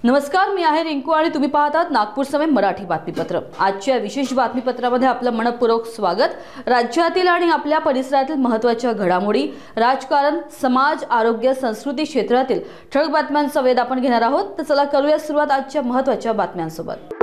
नमस्कार, मी आहे रिंकू आणि तुम्ही पाहतात नागपूर समय मराठी बातमीपत्र। आजच्या विशेष बातमीपत्रामध्ये आपलं मनपूर्वक स्वागत। राज्यातील आणि आपल्या परिसरातील महत्त्वाच्या घडामोडी, राजकारण, समाज, आरोग्य, संस्कृती क्षेत्रातील ठळक बातम्यांचा वेध आपण घेणार आहोत। तर चला करूया सुरुवात आजच्या महत्त्वाच्या बातम्यांसोबत।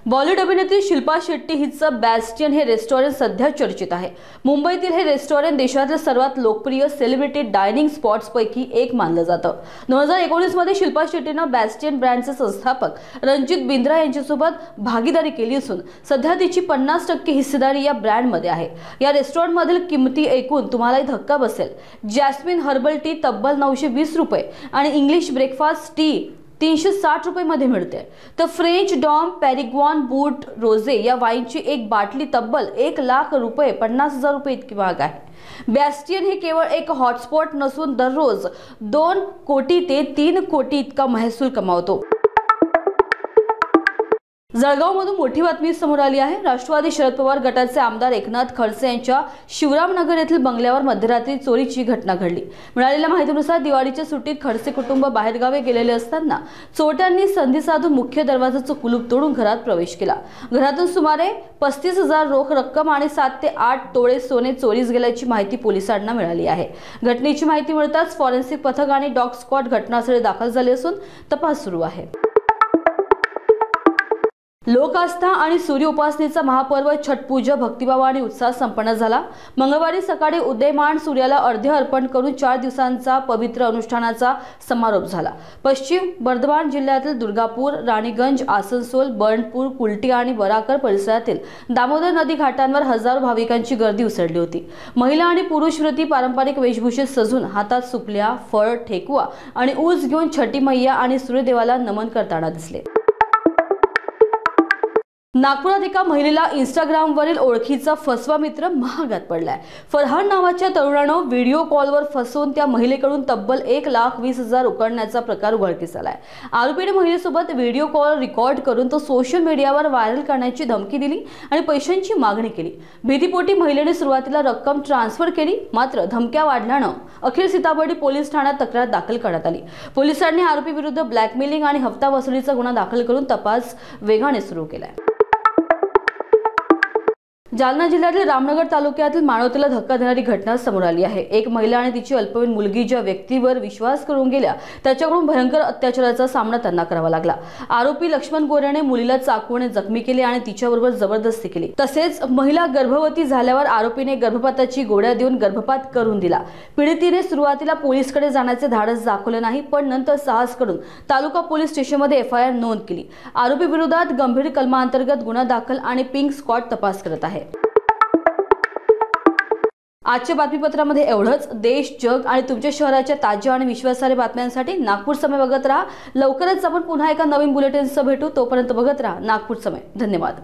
बॉलिवूड अभिनेत्री शिल्पा शेट्टी हिचं बॅस्टियन हे रेस्टॉरंट सध्या चर्चेत आहे। मुंबईतील हे रेस्टॉरंट देशातील सर्वात लोकप्रिय सेलिब्रिटी डायनिंग स्पॉट्स पैकी एक मानलं जातं। 2019 मध्ये शिल्पा शेट्टीनं बॅस्टियन ब्रँडचे संस्थापक रणजित बिंद्रा यांच्यासोबत भागीदारी केली असून सध्या तिची 50% हिस्सेदारी या ब्रँडमध्ये आहे। या रेस्टॉरंटमधील किंमती ऐकून तुम्हालाही धक्का बसेल। जॅस्मिन हर्बल टी तब्बल 920 रुपये आणि इंग्लिश ब्रेकफास्ट टी 360 रुपये मध्ये मिळते। तर फ्रेंच डॉम पॅरिग्वान बूट रोजे या वाईनची एक बाटली तब्बल 1 लाख रुपये 50,000 रुपये इतकी महाग आहे। बॅस्टियन हे केवळ एक हॉटस्पॉट नसून दररोज 2 कोटी ते 3 कोटी इतका महसूल कमावतो। जळगावमधून मोठी बातमी समोर आली आहे। राष्ट्रवादी शरद पवार गटाचे आमदार एकनाथ खडसे यांच्या शिवरामनगर येथील बंगल्यावर मध्यरात्री चोरीची घटना घडली। मिळालेल्या माहितीनुसार दिवाळीच्या सुट्टीत खडसे कुटुंब बाहेरगावी गेलेले असताना चोरट्यांनी संधी साधून मुख्य दरवाजाचं कुलूप तोडून घरात प्रवेश केला। घरातून सुमारे 35,000 रोख रक्कम आणि 7 ते 8 तोळे सोने चोरीस गेल्याची माहिती पोलिसांना मिळाली आहे। घटनेची माहिती मिळताच फॉरेन्सिक पथक आणि डॉग स्क्वॉड घटनास्थळी दाखल झाले असून तपास सुरू आहे। लोकआस्था आणि सूर्य उपासनेचा महापर्व छठ पूजा भक्तिभाव आणि उत्साह संपन्न झाला। मंगळवारी सकाळी उदयमान सूर्याला अर्घ्य अर्पण करून 4 दिवसांचा पवित्र अनुष्ठानाचा समारोप झाला। पश्चिम बर्धमान जिल्ह्यातील दुर्गापूर, राणीगंज, आसनसोल, बर्णपूर, कुलटी आणि बराकर परिसरातील दामोदर नदी घाटांवर हजारो भाविकांची गर्दी उसळली होती। महिला आणि पुरुष वृत्ती पारंपरिक वेशभूषेत सजून हातात सुपल्या, फळ, ठेकुआ आणि ऊस घेऊन छठी मैया आणि सूर्यदेवाला नमन करताना दिसले। नागपुरात एका महिलेला इंस्टाग्रामवरील ओळखीचा फसवा मित्र महागात पडलाय। फरहान नावाच्या तरुणानं व्हिडिओ कॉलवर फसवून त्या महिलेकडून तब्बल 1,20,000 उकळण्याचा प्रकार उघडकीस आलाय। आरोपीने महिलेसोबत व्हिडिओ कॉल रेकॉर्ड करून तो सोशल मीडियावर व्हायरल करण्याची धमकी दिली आणि पैशांची मागणी केली। भीतीपोटी महिलेने सुरुवातीला रक्कम ट्रान्सफर केली, मात्र धमक्या वाढल्यानं अखेर सीताबर्डी पोलीस ठाण्यात तक्रार दाखल करण्यात आली। पोलिसांनी आरोपीविरुद्ध ब्लॅकमेलिंग आणि हप्ता वसुलीचा गुन्हा दाखल करून तपास वेगाने सुरू केलाय। जालना जिल्ह्यातील रामनगर तालुक्यातील मानवतेला धक्का देणारी घटना समोर आली आहे। एक महिला आणि तिची अल्पवयीन मुलगी ज्या व्यक्तीवर विश्वास करून गेल्या त्याच्याकडून भयंकर अत्याचाराचा सामना त्यांना करावा लागला। आरोपी लक्ष्मण गोऱ्याने मुलीला चाकूने जखमी केले आणि तिच्याबरोबर जबरदस्ती केली। तसेच महिला गर्भवती झाल्यावर आरोपीने गर्भपाताची गोळ्या देऊन गर्भपात करून दिला। पीडितीने सुरुवातीला पोलिसकडे जाण्याचे धाडस दाखवले नाही, पण नंतर साहस करून तालुका पोलीस स्टेशनमध्ये FIR नोंद केली। आरोपी विरोधात गंभीर कलमांतर्गत गुन्हा दाखल आणि पिंक स्क्वॉड तपास करत आहे। आजच्या बातमीपत्रामध्ये एवढंच। देश, जग आणि तुमच्या शहराच्या ताज्या आणि विश्वासार्ह बातम्यांसाठी नागपूर समय बघत राहा। लवकरच आपण पुन्हा एका नवीन बुलेटिनसह भेटू। तोपर्यंत बघत राहा नागपूर समय। धन्यवाद।